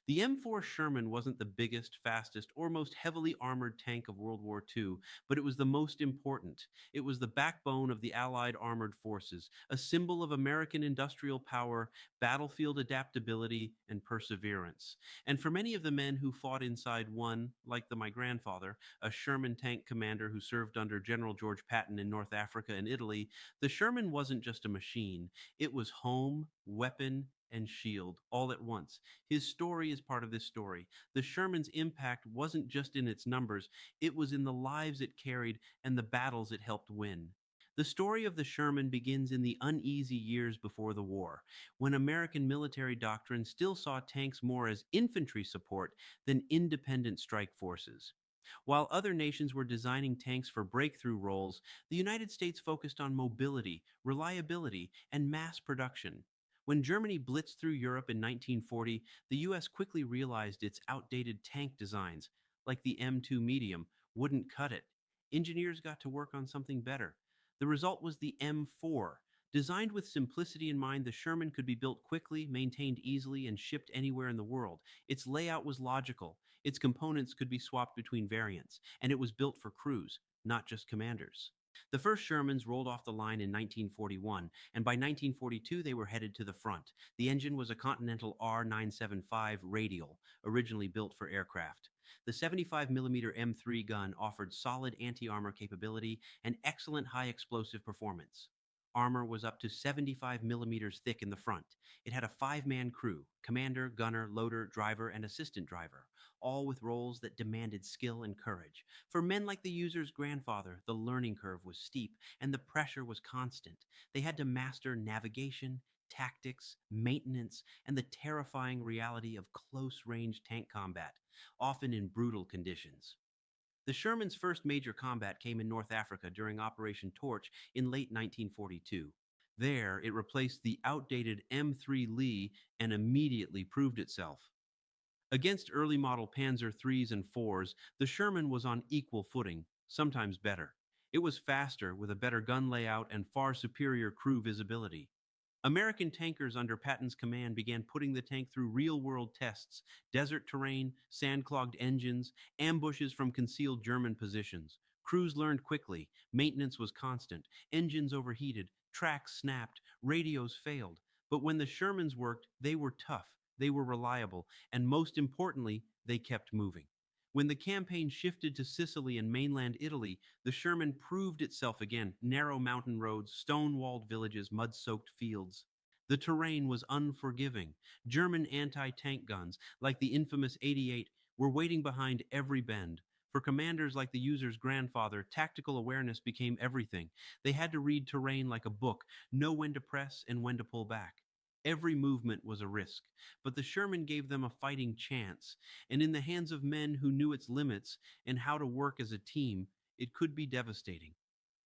The M4 Sherman wasn't the biggest, fastest, or most heavily armored tank of World War II, but it was the most important. It was the backbone of the Allied armored forces, a symbol of American industrial power, battlefield adaptability, and perseverance. And for many of the men who fought inside one, like my grandfather, a Sherman tank commander who served under General George Patton in North Africa and Italy, the Sherman wasn't just a machine. It was home, weapon, and shield all at once. His story is part of this story. The Sherman's impact wasn't just in its numbers, it was in the lives it carried and the battles it helped win. The story of the Sherman begins in the uneasy years before the war, when American military doctrine still saw tanks more as infantry support than independent strike forces. While other nations were designing tanks for breakthrough roles, the United States focused on mobility, reliability, and mass production. When Germany blitzed through Europe in 1940, the US quickly realized its outdated tank designs, like the M2 Medium, wouldn't cut it. Engineers got to work on something better. The result was the M4. Designed with simplicity in mind, the Sherman could be built quickly, maintained easily, and shipped anywhere in the world. Its layout was logical. Its components could be swapped between variants, and it was built for crews, not just commanders. The first Shermans rolled off the line in 1941, and by 1942 they were headed to the front. The engine was a Continental R975 radial, originally built for aircraft. The 75 mm M3 gun offered solid anti-armor capability and excellent high explosive performance. Armor was up to 75 millimeters thick in the front. It had a five-man crew, commander, gunner, loader, driver, and assistant driver, all with roles that demanded skill and courage. For men like the user's grandfather, the learning curve was steep and the pressure was constant. They had to master navigation, tactics, maintenance, and the terrifying reality of close-range tank combat, often in brutal conditions. The Sherman's first major combat came in North Africa during Operation Torch in late 1942. There, it replaced the outdated M3 Lee and immediately proved itself. Against early model Panzer IIIs and IVs, the Sherman was on equal footing, sometimes better. It was faster, with a better gun layout and far superior crew visibility. American tankers under Patton's command began putting the tank through real-world tests: desert terrain, sand-clogged engines, ambushes from concealed German positions. Crews learned quickly, maintenance was constant, engines overheated, tracks snapped, radios failed. But when the Shermans worked, they were tough, they were reliable, and most importantly, they kept moving. When the campaign shifted to Sicily and mainland Italy, the Sherman proved itself again: narrow mountain roads, stone-walled villages, mud-soaked fields. The terrain was unforgiving. German anti-tank guns, like the infamous 88, were waiting behind every bend. For commanders like the user's grandfather, tactical awareness became everything. They had to read terrain like a book, know when to press and when to pull back. Every movement was a risk, but the Sherman gave them a fighting chance, and in the hands of men who knew its limits and how to work as a team, it could be devastating.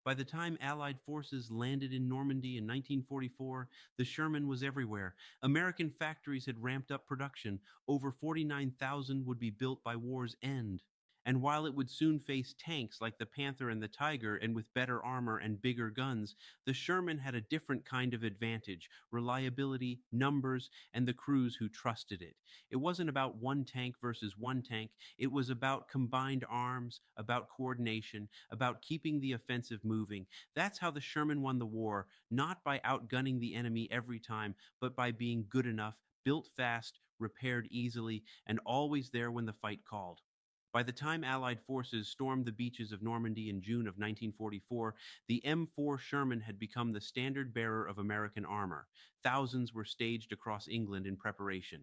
By the time Allied forces landed in Normandy in 1944, the Sherman was everywhere. American factories had ramped up production. Over 49,000 would be built by war's end. And while it would soon face tanks like the Panther and the Tiger, and with better armor and bigger guns, the Sherman had a different kind of advantage: reliability, numbers, and the crews who trusted it. It wasn't about one tank versus one tank. It was about combined arms, about coordination, about keeping the offensive moving. That's how the Sherman won the war, not by outgunning the enemy every time, but by being good enough, built fast, repaired easily, and always there when the fight called. By the time Allied forces stormed the beaches of Normandy in June of 1944, the M4 Sherman had become the standard bearer of American armor. Thousands were staged across England in preparation.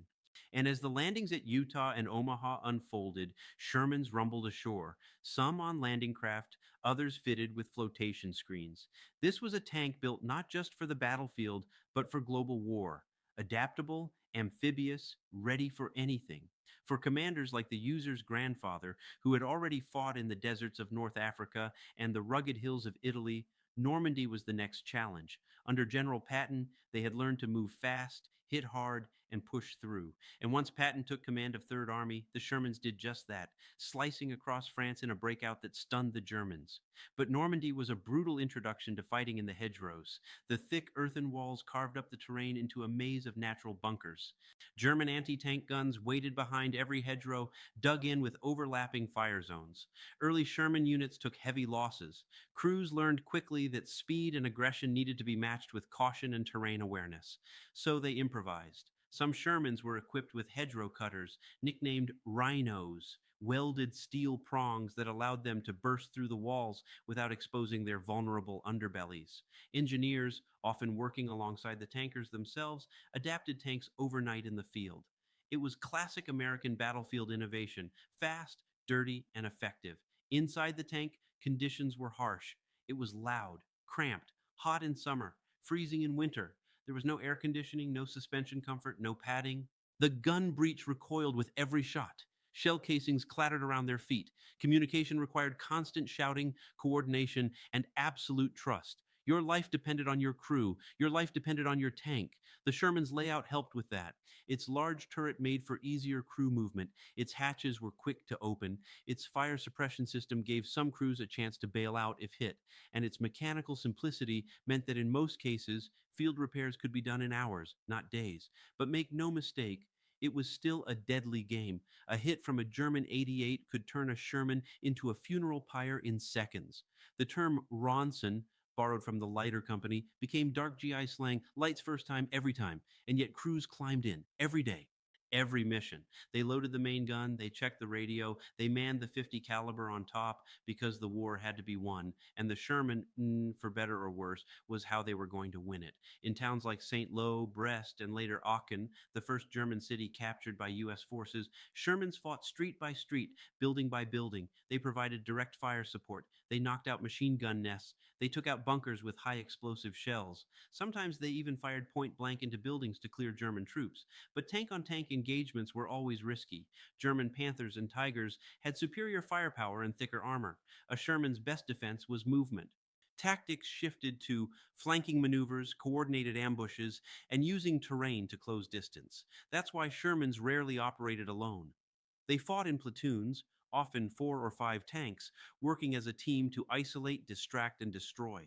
And as the landings at Utah and Omaha unfolded, Shermans rumbled ashore, some on landing craft, others fitted with flotation screens. This was a tank built not just for the battlefield, but for global war. Adaptable, amphibious, ready for anything. For commanders like the user's grandfather, who had already fought in the deserts of North Africa and the rugged hills of Italy, Normandy was the next challenge. Under General Patton, They had learned to move fast, hit hard, and push through. And once Patton took command of Third Army, the Shermans did just that, slicing across France in a breakout that stunned the Germans. But Normandy was a brutal introduction to fighting in the hedgerows. The thick earthen walls carved up the terrain into a maze of natural bunkers. German anti-tank guns waited behind every hedgerow, dug in with overlapping fire zones. Early Sherman units took heavy losses. Crews learned quickly that speed and aggression needed to be matched with caution and terrain awareness. So they improvised. Some Shermans were equipped with hedgerow cutters, nicknamed rhinos, welded steel prongs that allowed them to burst through the walls without exposing their vulnerable underbellies. Engineers, often working alongside the tankers themselves, adapted tanks overnight in the field. It was classic American battlefield innovation, fast, dirty, and effective. Inside the tank, conditions were harsh. It was loud, cramped, hot in summer, freezing in winter. There was no air conditioning, no suspension comfort, no padding. The gun breech recoiled with every shot. Shell casings clattered around their feet. Communication required constant shouting, coordination, and absolute trust. Your life depended on your crew. Your life depended on your tank. The Sherman's layout helped with that. Its large turret made for easier crew movement. Its hatches were quick to open. Its fire suppression system gave some crews a chance to bail out if hit. And its mechanical simplicity meant that in most cases, field repairs could be done in hours, not days. But make no mistake, it was still a deadly game. A hit from a German 88 could turn a Sherman into a funeral pyre in seconds. The term Ronson, borrowed from the lighter company, became dark GI slang, lights first time every time, and yet crews climbed in every day. Every mission. They loaded the main gun, they checked the radio, they manned the 50 caliber on top because the war had to be won, and the Sherman, for better or worse, was how they were going to win it. In towns like St. Lo, Brest, and later Aachen, the first German city captured by U.S. forces, Shermans fought street by street, building by building. They provided direct fire support. They knocked out machine gun nests. They took out bunkers with high explosive shells. Sometimes they even fired point blank into buildings to clear German troops. But tank-on-tank engagements were always risky. German Panthers and Tigers had superior firepower and thicker armor. A Sherman's best defense was movement. Tactics shifted to flanking maneuvers, coordinated ambushes, and using terrain to close distance. That's why Shermans rarely operated alone. They fought in platoons, often 4 or 5 tanks, working as a team to isolate, distract, and destroy.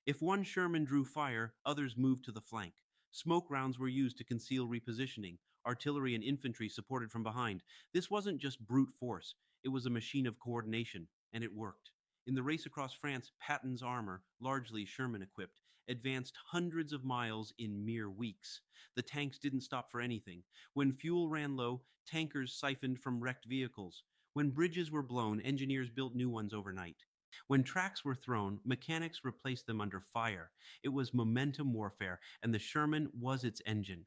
If one Sherman drew fire, others moved to the flank. Smoke rounds were used to conceal repositioning. Artillery and infantry supported from behind. This wasn't just brute force, it was a machine of coordination, and it worked. In the race across France, Patton's armor, largely Sherman equipped, advanced hundreds of miles in mere weeks. The tanks didn't stop for anything. When fuel ran low, tankers siphoned from wrecked vehicles. When bridges were blown, engineers built new ones overnight. When tracks were thrown, mechanics replaced them under fire. It was momentum warfare, and the Sherman was its engine.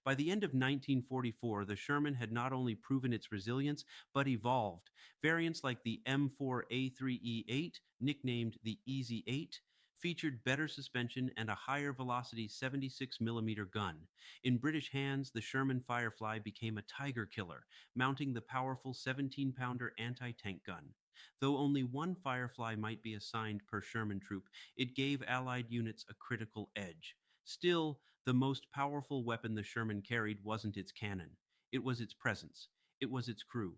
By the end of 1944, the Sherman had not only proven its resilience, but evolved. Variants like the M4A3E8, nicknamed the Easy 8, featured better suspension and a higher velocity 76 mm gun. In British hands, the Sherman Firefly became a tiger killer, mounting the powerful 17-pounder anti-tank gun. Though only one Firefly might be assigned per Sherman troop, it gave Allied units a critical edge. Still, the most powerful weapon the Sherman carried wasn't its cannon. It was its presence. It was its crew.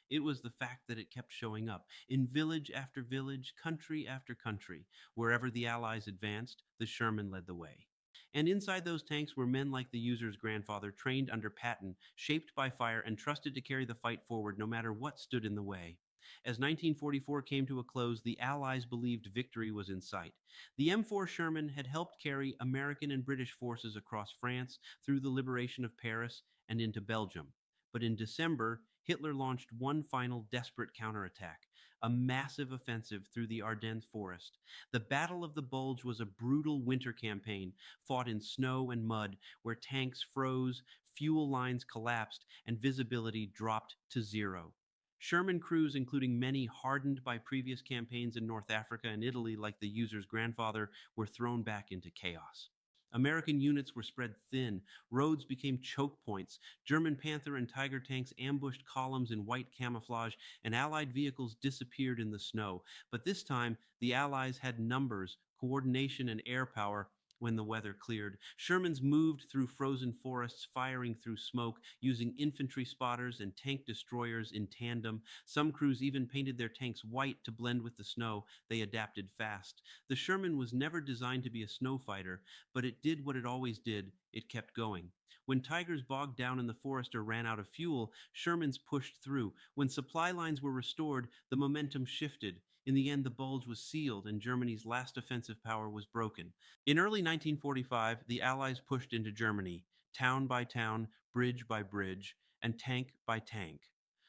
It was the fact that it kept showing up in village after village, country after country. Wherever the Allies advanced, the Sherman led the way. And inside those tanks were men like the user's grandfather, trained under Patton, shaped by fire, and trusted to carry the fight forward no matter what stood in the way. As 1944 came to a close, the Allies believed victory was in sight. The M4 Sherman had helped carry American and British forces across France through the liberation of Paris and into Belgium. But in December, Hitler launched one final desperate counterattack, a massive offensive through the Ardennes forest. The Battle of the Bulge was a brutal winter campaign fought in snow and mud where tanks froze, fuel lines collapsed, and visibility dropped to zero. Sherman crews, including many hardened by previous campaigns in North Africa and Italy like the user's grandfather, were thrown back into chaos. American units were spread thin, roads became choke points, German Panther and Tiger tanks ambushed columns in white camouflage, and Allied vehicles disappeared in the snow. But this time, the Allies had numbers, coordination, and air power when the weather cleared. Shermans moved through frozen forests, firing through smoke, using infantry spotters and tank destroyers in tandem. Some crews even painted their tanks white to blend with the snow. They adapted fast. The Sherman was never designed to be a snow fighter, but it did what it always did. It kept going. When Tigers bogged down in the forest or ran out of fuel, Shermans pushed through. When supply lines were restored, the momentum shifted. In the end, the Bulge was sealed and Germany's last offensive power was broken. In early 1945, the Allies pushed into Germany, town by town, bridge by bridge, and tank by tank.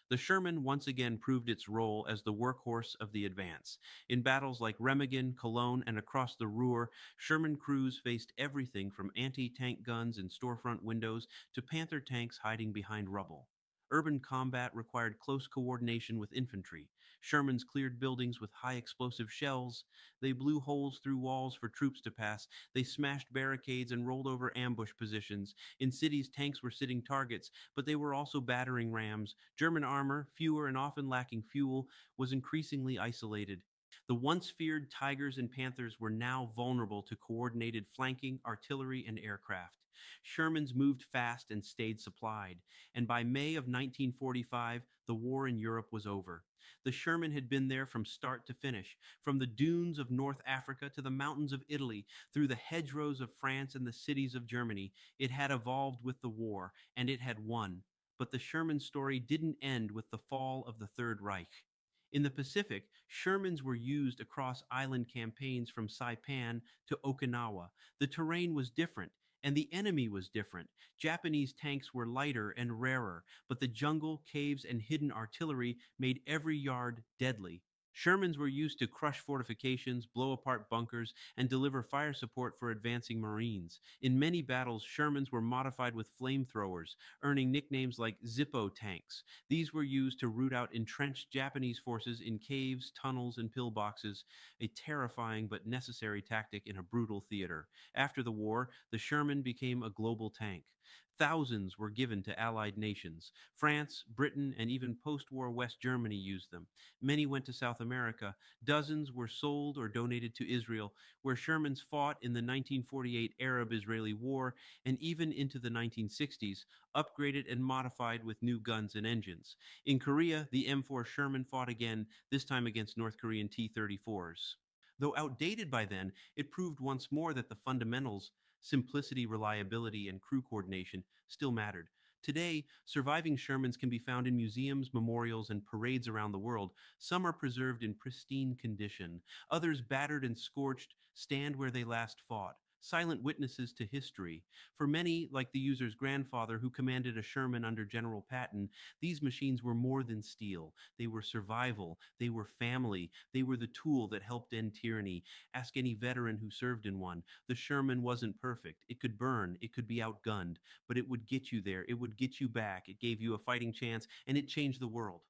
The Sherman once again proved its role as the workhorse of the advance. In battles like Remagen, Cologne, and across the Ruhr, Sherman crews faced everything from anti-tank guns in storefront windows to Panther tanks hiding behind rubble. Urban combat required close coordination with infantry. Shermans cleared buildings with high explosive shells. They blew holes through walls for troops to pass. They smashed barricades and rolled over ambush positions. In cities, tanks were sitting targets, but they were also battering rams. German armor, fewer and often lacking fuel, was increasingly isolated. The once feared Tigers and Panthers were now vulnerable to coordinated flanking, artillery, and aircraft. Shermans moved fast and stayed supplied, and by May of 1945, the war in Europe was over. The Sherman had been there from start to finish, from the dunes of North Africa to the mountains of Italy, through the hedgerows of France and the cities of Germany. It had evolved with the war, and it had won. But the Sherman story didn't end with the fall of the Third Reich. In the Pacific, Shermans were used across island campaigns from Saipan to Okinawa. The terrain was different, and the enemy was different. Japanese tanks were lighter and rarer, but the jungle, caves, and hidden artillery made every yard deadly. Shermans were used to crush fortifications, blow apart bunkers, and deliver fire support for advancing Marines. In many battles, Shermans were modified with flamethrowers, earning nicknames like Zippo tanks. These were used to root out entrenched Japanese forces in caves, tunnels, and pillboxes, a terrifying but necessary tactic in a brutal theater. After the war, the Sherman became a global tank. Thousands were given to Allied nations. France, Britain, and even post-war West Germany used them. Many went to South America. Dozens were sold or donated to Israel, where Shermans fought in the 1948 Arab-Israeli War and even into the 1960s, upgraded and modified with new guns and engines. In Korea, the M4 Sherman fought again, this time against North Korean T-34s. Though outdated by then, it proved once more that the fundamentals, simplicity, reliability, and crew coordination, still mattered. Today, surviving Shermans can be found in museums, memorials, and parades around the world. Some are preserved in pristine condition. Others, battered and scorched, stand where they last fought, silent witnesses to history. For many, like the user's grandfather who commanded a Sherman under General Patton, these machines were more than steel. They were survival. They were family. They were the tool that helped end tyranny. Ask any veteran who served in one. The Sherman wasn't perfect. It could burn. It could be outgunned. But it would get you there. It would get you back. It gave you a fighting chance, and it changed the world.